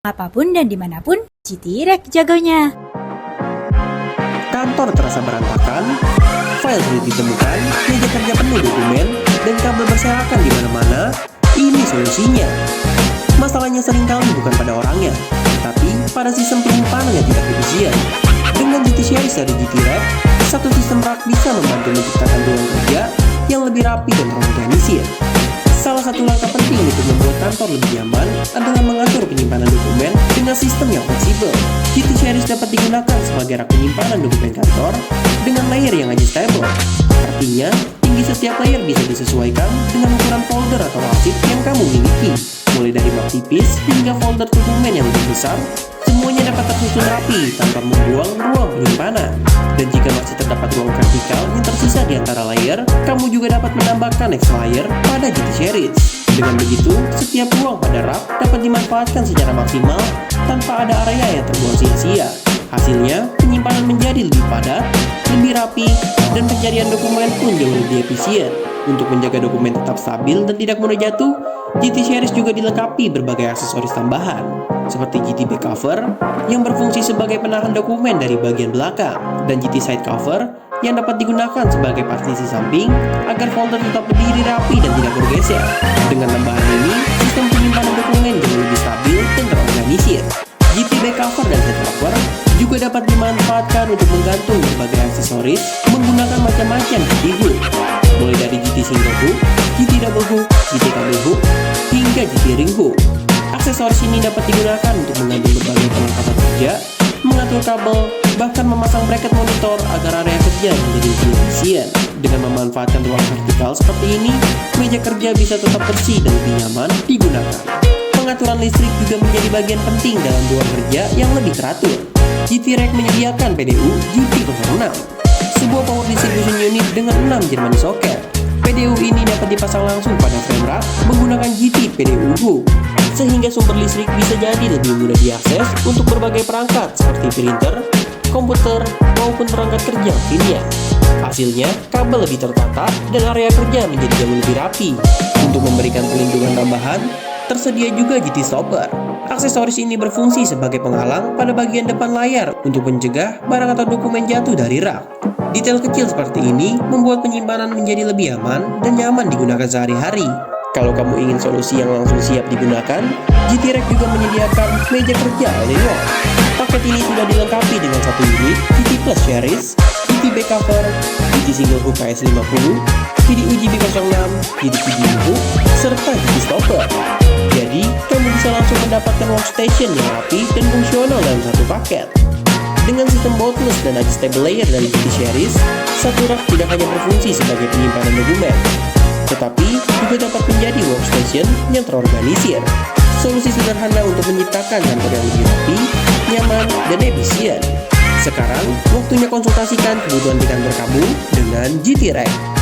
Apapun dan dimanapun, GT Rack jagonya. Kantor terasa berantakan, file sulit ditemukan, meja kerja penuh dokumen, dan kabel berserakan di mana-mana. Ini solusinya. Masalahnya seringkali bukan pada orangnya, tapi pada sistem penyimpanan yang tidak efisien. Dengan GT Series dari GT Rack, satu sistem rak bisa membantu menciptakan ruang kerja yang lebih rapi dan terorganisir. Salah satu langkah penting untuk membuat kantor lebih nyaman adalah mengatur penyimpanan dokumen dengan sistem yang fleksibel. GT Series dapat digunakan sebagai rak penyimpanan dokumen kantor dengan layer yang adjustable. Artinya, tinggi setiap layer bisa disesuaikan dengan ukuran folder atau arsip yang kamu miliki. Mulai dari map tipis hingga folder dokumen yang lebih besar, semuanya dapat tersusun rapi tanpa membuang ruang penyimpanan. Dan jika masih terdapat ruang vertikal yang tersisa di antara layer, kamu juga dapat menambahkan next layer pada GT Series. Dengan begitu, setiap ruang pada rak dapat dimanfaatkan secara maksimal tanpa ada area yang terbuang sia-sia. Hasilnya, penyimpanan menjadi lebih padat, lebih rapi, dan pencarian dokumen pun jauh lebih efisien. Untuk menjaga dokumen tetap stabil dan tidak mudah jatuh, GT Series juga dilengkapi berbagai aksesoris tambahan, seperti GT Back Cover yang berfungsi sebagai penahan dokumen dari bagian belakang, dan GT Side Cover yang dapat digunakan sebagai partisi samping agar folder tetap berdiri rapi dan tidak bergeser. Dengan tambahan ini, sistem penyimpanan dokumen jauh lebih stabil dan terorganisir. GT Back Cover dan Side Cover juga dapat dimanfaatkan untuk menggantung berbagai aksesoris menggunakan macam-macam GT hook, mulai dari GT Single Hook, GT Double Hook, GT Cable Hook, hingga GT Ring Hook. Aksesoris ini dapat digunakan untuk menggantung berbagai perlengkapan kerja, mengatur kabel, bahkan memasang bracket monitor agar area kerja menjadi lebih efisien. Dengan memanfaatkan ruang vertikal seperti ini, meja kerja bisa tetap bersih dan lebih nyaman digunakan. Pengaturan listrik juga menjadi bagian penting dalam ruang kerja yang lebih teratur. GT Rack menyediakan PDU GT06, sebuah power distribution unit dengan 6 Germany socket. PDU ini dapat dipasang langsung pada frame rak menggunakan GT PDU hook, sehingga sumber listrik bisa jadi lebih mudah diakses untuk berbagai perangkat seperti printer, komputer, maupun perangkat kerja lainnya. Hasilnya, kabel lebih tertata dan area kerja menjadi jauh lebih rapi. Untuk memberikan pelindungan tambahan, tersedia juga GT Stopper. Aksesoris ini berfungsi sebagai penghalang pada bagian depan layar untuk mencegah barang atau dokumen jatuh dari rak. Detail kecil seperti ini membuat penyimpanan menjadi lebih aman dan nyaman digunakan sehari-hari. Kalau kamu ingin solusi yang langsung siap digunakan, GT Rack juga menyediakan meja kerja all-in-one. Paket ini sudah dilengkapi dengan satu unit GT Plus Series, GT Back Cover, GT Single Hook KS50, PDU GB06, GT PDU Hook, serta GT Stopper. Jadi, kamu bisa langsung mendapatkan workstation yang rapi dan fungsional dalam satu paket. Dengan sistem boltless dan adjustable layer dari GT Series, satu rak tidak hanya berfungsi sebagai penyimpanan dokumen, tetapi juga dapat menjadi workstation yang terorganisir. Solusi sederhana untuk menciptakan kantor yang lebih rapi, nyaman, dan efisien. Sekarang, waktunya konsultasikan kebutuhan di kantor kamu dengan GT Rack.